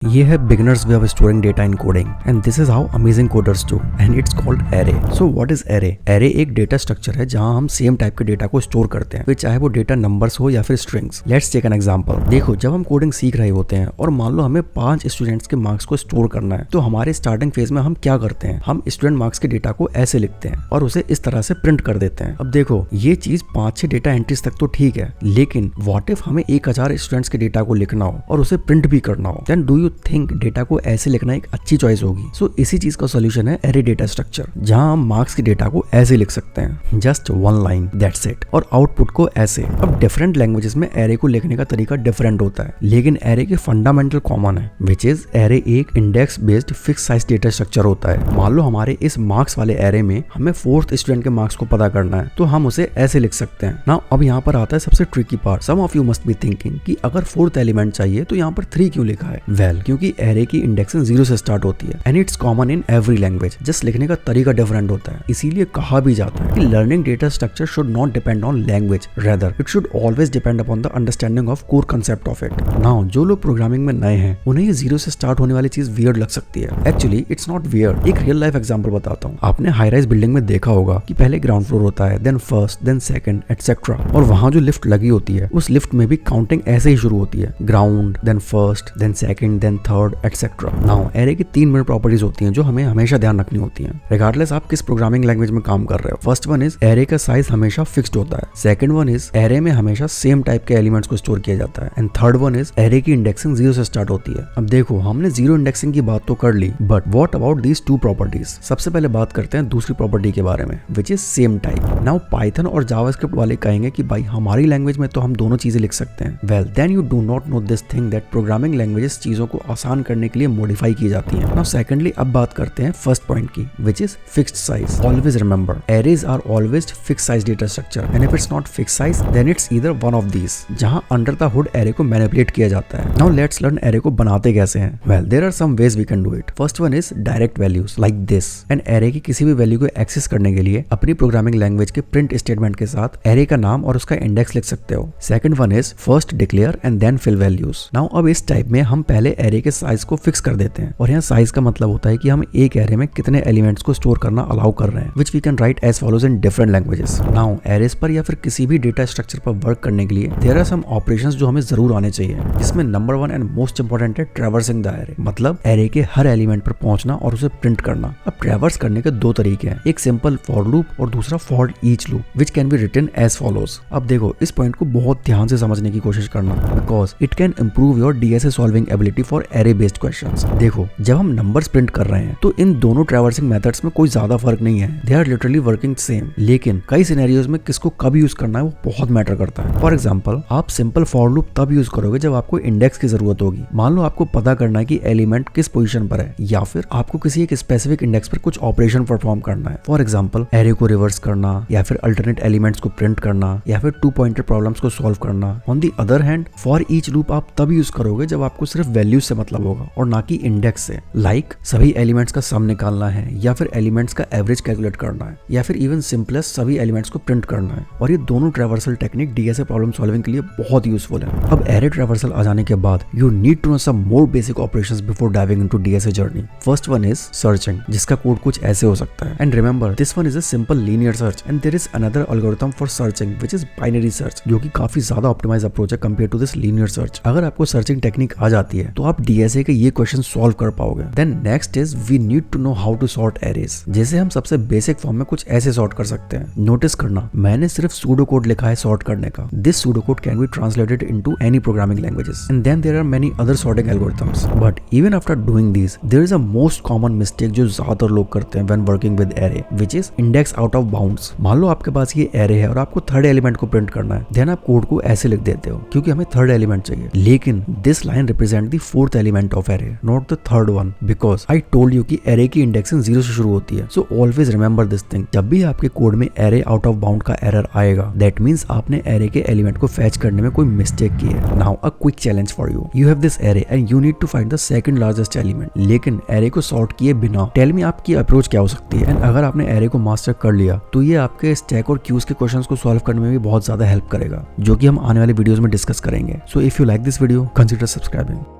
ये है beginners way of storing data in coding and this is how amazing coders do and it's called array. So what is array? Array एक data structure है जहां हम same type के data को store करते हैं, फिर चाहे वो डेटा नंबर्स हो या फिर strings. Let's take an example. देखो, जब हम कोडिंग सीख रहे होते हैं और मान लो हमें 5 स्टूडेंट्स के मार्क्स को स्टोर करना है, तो हमारे स्टार्टिंग फेज में हम क्या करते हैं, हम स्टूडेंट मार्क्स के डेटा को ऐसे लिखते हैं और उसे इस तरह से प्रिंट कर देते हैं. अब देखो, ये चीज 5-6 डेटा एंट्रीज तक तो ठीक है, लेकिन व्हाट इफ हमें 1000 स्टूडेंट्स के डेटा को लिखना हो और उसे प्रिंट भी करना हो, then do you think data को ऐसे लिखना एक अच्छी चॉइस होगी? सो इसी चीज का सॉल्यूशन है एरे डेटा स्ट्रक्चर, जहां हम मार्क्स के डेटा को ऐसे लिख सकते हैं, जस्ट 1 लाइन, दैट्स इट, और आउटपुट को ऐसे. अब डिफरेंट लैंग्वेजेस में एरे को लिखने का तरीका डिफरेंट होता है, लेकिन एरे के फंडामेंटल कॉमन है, विच इज एरे एक index based fix size data structure होता है. मान लो हमारे इस मार्क्स वाले एरे में हमें 4th स्टूडेंट के मार्क्स को पता करना है, तो हम उसे ऐसे लिख सकते हैं. नाउ अब यहाँ पर आता है सबसे tricky part. Some of you must be thinking कि अगर 4th एलिमेंट चाहिए तो यहाँ पर 3 क्यों लिखा है? वेल, क्योंकि एरे की इंडेक्सिंग 0 से स्टार्ट होती है and it's common in every language, just लिखने का तरीका डिफरेंट होता है. इसीलिए कहा भी जाता है कि learning data structure should not depend on language, rather it should always depend upon the understanding of core concept of it. Now जो लोग प्रोग्रामिंग में नए हैं, उन्हें ये 0 से स्टार्ट होने वाली चीज वियर्ड लग सकती है. Actually it's not weird. एक रियल लाइफ एग्जांपल बताता हूँ. आपने हाई राइज बिल्डिंग में देखा होगा कि पहले ग्राउंड फ्लोर होता है, then first, then second, etcetera, और वहां जो लिफ्ट लगी होती है, उस लिफ्ट में भी काउंटिंग ऐसे ही शुरू होती है, ground, then first, then second, then third, etcetera. Now array की 3 मेन प्रॉपर्टीज होती हैं जो हमें हमेशा ध्यान रखनी होती हैं, रिगार्डलेस आप किस प्रोग्रामिंग लैंग्वेज में काम कर रहे हो. फर्स्ट वन इज एरे का साइज हमेशा फिक्स्ड होता है. सेकंड वन इज एरे में हमेशा सेम टाइप के एलिमेंट्स को स्टोर किया जाता है. And third one is array की इंडेक्सिंग 0 से स्टार्ट होती है. अब देखो, हमने 0 इंडेक्सिंग की बात तो कर ली, but what about these 2 properties? सबसे पहले बात करते हैं दूसरी प्रॉपर्टी के बारे में, which is same type. Now Python और जावास्क्रिप्ट वाले कहेंगे कि भाई हमारी लैंग्वेज में तो हम दोनों चीजें लिख सकते हैं. Well, then you do not know this thing that programming languages चीजों को आसान करने के लिए मॉडिफाई की जाती है. नाउ सेकंडली अब बात करते हैं फर्स्ट पॉइंट की, which is fixed size. Always remember, arrays are always fixed size data structure, and if it's not fixed size, then it's either one of these. जहां under the hood array को manipulate किया जाता है. Now let's learn array को बनाते कैसे हैं. Well, there are some ways we can do it. First one is direct values like this. An array की किसी भी वैल्यू को एक्सेस करने के लिए अपनी प्रोग्रामिंग लैंग्वेज के प्रिंट स्टेटमेंट के साथ array का नाम और उसका इंडेक्स लिख सकते हो. Second one is first declare and then fill values. Now अब इस टाइप में हम पहले array के साइज को फिक्स कर देते हैं, और यहाँ साइज का मतलब होता है कि हम एक एरे में कितने एलिमेंट्स को स्टोर करना अलाउ कर रहे हैं, which we can write as follows in different languages. Now arrays पर या फिर किसी भी डेटा स्ट्रक्चर पर वर्क करने के लिए there are some operations जो हमें जरूर आने चाहिए, जिसमें नंबर 1 एंड मोस्ट इंपोर्टेंट है traversing the array, मतलब एरे के हर एलिमेंट पर पहुंचना और उसे प्रिंट करना. अब ट्रैवर्स करने के 2 तरीके हैं, एक सिंपल फॉर लूप और दूसरा for each loop, which can be written as follows. अब देखो, इस पॉइंट को बहुत ध्यान से समझने की कोशिश करना, because it can improve your DSA solving ability for array based questions. देखो, जब हम नंबर्स प्रिंट कर रहे हैं तो इन दोनों ट्रैवर्सिंग मेथड्स में कोई ज्यादा फर्क नहीं है, they are literally working same, लेकिन कई सिनेरियोज में किसको कब यूज करना है वो बहुत मैटर करता है. फॉर एग्जांपल, आप सिंपल फॉर लूप तब यूज करोगे जब आपको इंडेक्स की जरूरत होगी. मान लो आपको पता करना है कि एलिमेंट किस पोजीशन पर है, या फिर आपको किसी एक स्पेसिफिक इंडेक्स पर कुछ ऑपरेशन परफॉर्म करना है. फॉर एग्जांपल, एरे को रिवर्स करना, या फिर अल्टरनेट एलिमेंट्स को प्रिंट करना, या फिर 2 पॉइंटर प्रॉब्लम्स को सॉल्व करना. On the other hand, for each loop आप तब यूज करोगे जब आपको सिर्फ वैल्यूज से मतलब होगा और ना कि इंडेक्स से. लाइक सभी एलिमेंट्स का सम निकालना है, या फिर एलिमेंट्स का एवरेज कैलकुलेट करना है, या फिर इवन सिंपलेस्ट सभी एलिमेंट्स को प्रिंट करना है. और ये दोनों traversal technique DSA problem solving के लिए बहुत यूजफुल है. अब एरे ट्रैवर्सल आ जाने के बाद you need to know some more basic operations before diving into DSA journey. First one is searching, जिसका कोड कुछ ऐसे हो सकता है. And remember, this one is a simple linear search and there is another algorithm for searching which is binary search, जो कि काफी ज्यादा ऑप्टिमाइज अप्रोच है compare to this linear search. अगर आपको सर्चिंग टेक्निक आ जाती है तो आप डीएसए के ये क्वेश्चन सॉल्व कर पाओगे. Then next is we need to know how to sort arrays, जैसे हम सबसे बेसिक फॉर्म में कुछ ऐसे सॉर्ट कर सकते हैं. नोटिस करना, मैंने सिर्फ सूडो कोड लिखा है सॉर्ट करने का. This pseudo code can be translated into any programming languages, and then there are many other sorting algorithms. But even after doing this, there is a most common mistake जो ज्यादातर लोग करते हैं when working with array, which is index out of bounds. मान लो आपके पास ये array है और आपको थर्ड एलिमेंट को प्रिंट करना है, देन आप कोड को ऐसे लिख देते हो क्योंकि हमें थर्ड एलिमेंट चाहिए, लेकिन this line represent the 4th element of array, not the third one, because I told you कि एरे की इंडेक्सिंग 0 से शुरू होती है. So always remember this thing. जब भी आपके कोड में एरे आउट ऑफ बाउंड का एरर आएगा, दैट मींस आपने एरे के एलिमेंट को फैच करने में कोई मिस्टेक की है. Now a quick challenge for you. You have this array and you need to find the second largest element, लेकिन एरे को सॉर्ट किए बिना. टेल मी आपकी अप्रोच क्या हो सकती है? एंड अगर आपने एरे को मास्टर कर लिया तो ये आपके स्टैक और क्यूज के क्वेश्चंस को सॉल्व करने में भी बहुत ज्यादा हेल्प करेगा, जो कि हम आने वाले वीडियोस में डिस्कस करेंगे. So if you like this video, consider subscribing.